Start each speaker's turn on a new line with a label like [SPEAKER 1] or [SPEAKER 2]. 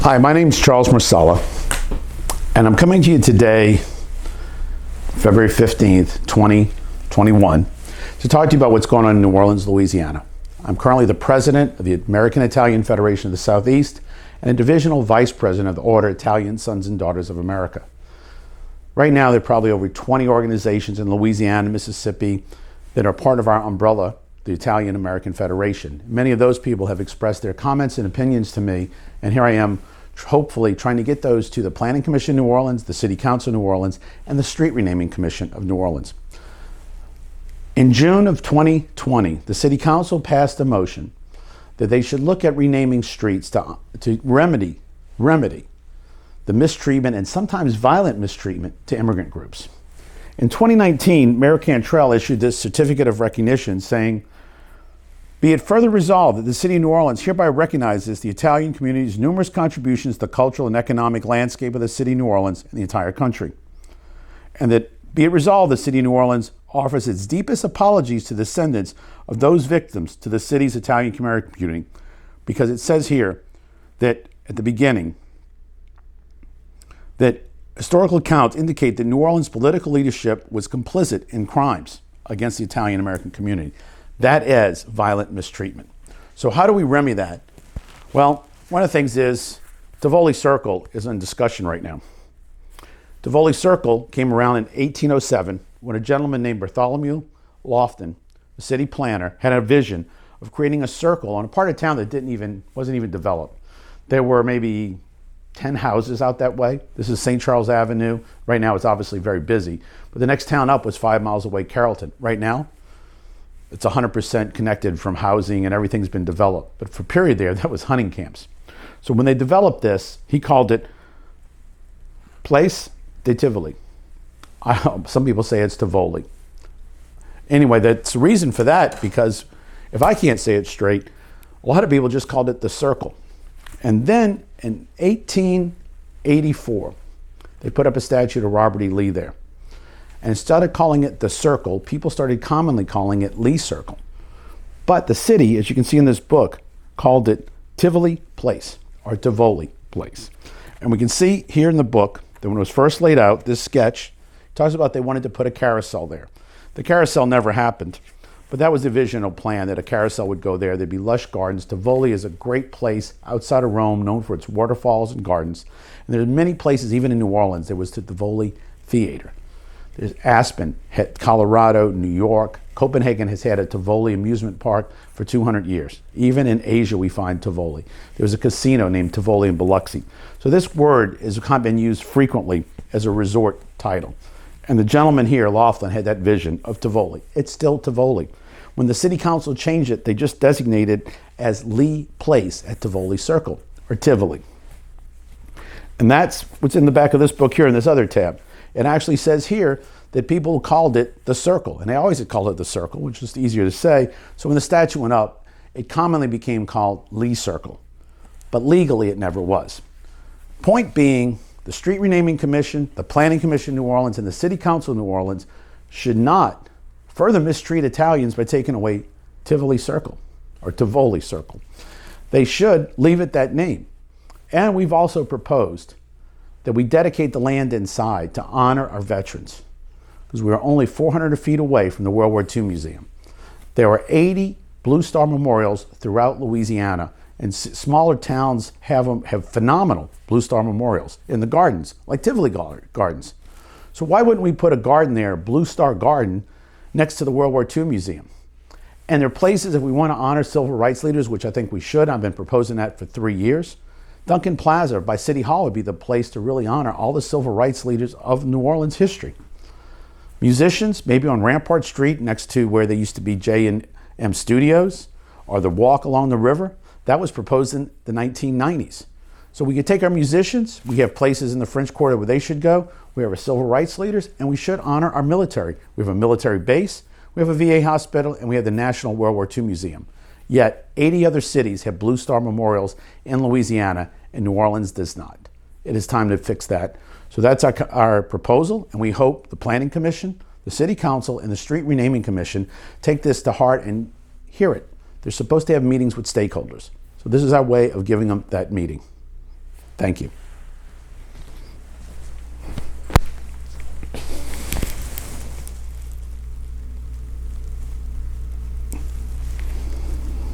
[SPEAKER 1] Hi, my name is Charles Marsala, and I'm coming to you today, February 15th, 2021, to talk to you about what's going on in New Orleans, Louisiana. I'm currently the president of the American Italian Federation of the Southeast and a divisional vice president of the Order Italian Sons and Daughters of America. Right now, there are probably over 20 organizations in Louisiana, Mississippi that are part of our umbrella, the Italian American Federation. Many of those people have expressed their comments and opinions to me, and here I am hopefully trying to get those to the Planning Commission of New Orleans, the City Council of New Orleans, and the Street Renaming Commission of New Orleans. In June of 2020, the City Council passed a motion that they should look at renaming streets to remedy the mistreatment and sometimes violent mistreatment to immigrant groups. In 2019, Mayor Cantrell issued this certificate of recognition saying, "Be it further resolved that the City of New Orleans hereby recognizes the Italian community's numerous contributions to the cultural and economic landscape of the City of New Orleans and the entire country. And that be it resolved the City of New Orleans offers its deepest apologies to descendants of those victims to the city's Italian community," because it says here that at the beginning that historical accounts indicate that New Orleans political leadership was complicit in crimes against the Italian American community. That is violent mistreatment. So how do we remedy that? Well, one of the things is Tivoli Circle is in discussion right now. Tivoli Circle came around in 1807 when a gentleman named Bartholomew Lofton, the city planner, had a vision of creating a circle on a part of town that wasn't even developed. There were maybe 10 houses out that way. This is St. Charles Avenue. Right now it's obviously very busy, but the next town up was 5 miles away, Carrollton. Right now, it's 100% connected from housing and everything's been developed. But for a period there, that was hunting camps. So when they developed this, he called it Place de Tivoli. Some people say it's Tivoli. Anyway, that's the reason for that, because if I can't say it straight, a lot of people just called it the Circle. And then in 1884, they put up a statue to Robert E. Lee there. And instead of calling it the Circle, people started commonly calling it Lee Circle. But the city, as you can see in this book, called it Tivoli Place, or Tivoli Place. And we can see here in the book that when it was first laid out, this sketch talks about they wanted to put a carousel there. The carousel never happened, but that was the visional plan, that a carousel would go there. There'd be lush gardens. Tivoli is a great place outside of Rome, known for its waterfalls and gardens. And there's many places, even in New Orleans, there was the Tivoli Theater. There's Aspen, Colorado, New York. Copenhagen has had a Tivoli amusement park for 200 years. Even in Asia, we find Tivoli. There's a casino named Tivoli in Biloxi. So this word has been used frequently as a resort title. And the gentleman here, Laughlin, had that vision of Tivoli. It's still Tivoli. When the city council changed it, they just designated as Lee Place at Tivoli Circle, or Tivoli. And that's what's in the back of this book here in this other tab. It actually says here that people called it the Circle, and they always had called it the Circle, which is easier to say. So when the statue went up, it commonly became called Lee Circle, but legally it never was. Point being, the Street Renaming Commission, the Planning Commission of New Orleans, and the City Council of New Orleans should not further mistreat Italians by taking away Tivoli Circle, or Tivoli Circle. They should leave it that name. And we've also proposed that we dedicate the land inside to honor our veterans, because we are only 400 feet away from the World War II Museum. There are 80 Blue Star memorials throughout Louisiana, and smaller towns have phenomenal Blue Star memorials in the gardens, like Tivoli Gardens. So why wouldn't we put a garden there, Blue Star Garden, next to the World War II Museum? And there are places, if we want to honor civil rights leaders, which I think we should, I've been proposing that for 3 years, Duncan Plaza by City Hall would be the place to really honor all the civil rights leaders of New Orleans history. Musicians, maybe on Rampart Street next to where there used to be J&M Studios, or the walk along the river. That was proposed in the 1990s. So we could take our musicians, we have places in the French Quarter where they should go, we have our civil rights leaders, and we should honor our military. We have a military base, we have a VA hospital, and we have the National World War II Museum. Yet 80 other cities have Blue Star memorials in Louisiana, and New Orleans does not. It is time to fix that. So that's our proposal, and we hope the Planning Commission, the City Council, and the Street Renaming Commission take this to heart and hear it. They're supposed to have meetings with stakeholders. So this is our way of giving them that meeting. Thank you.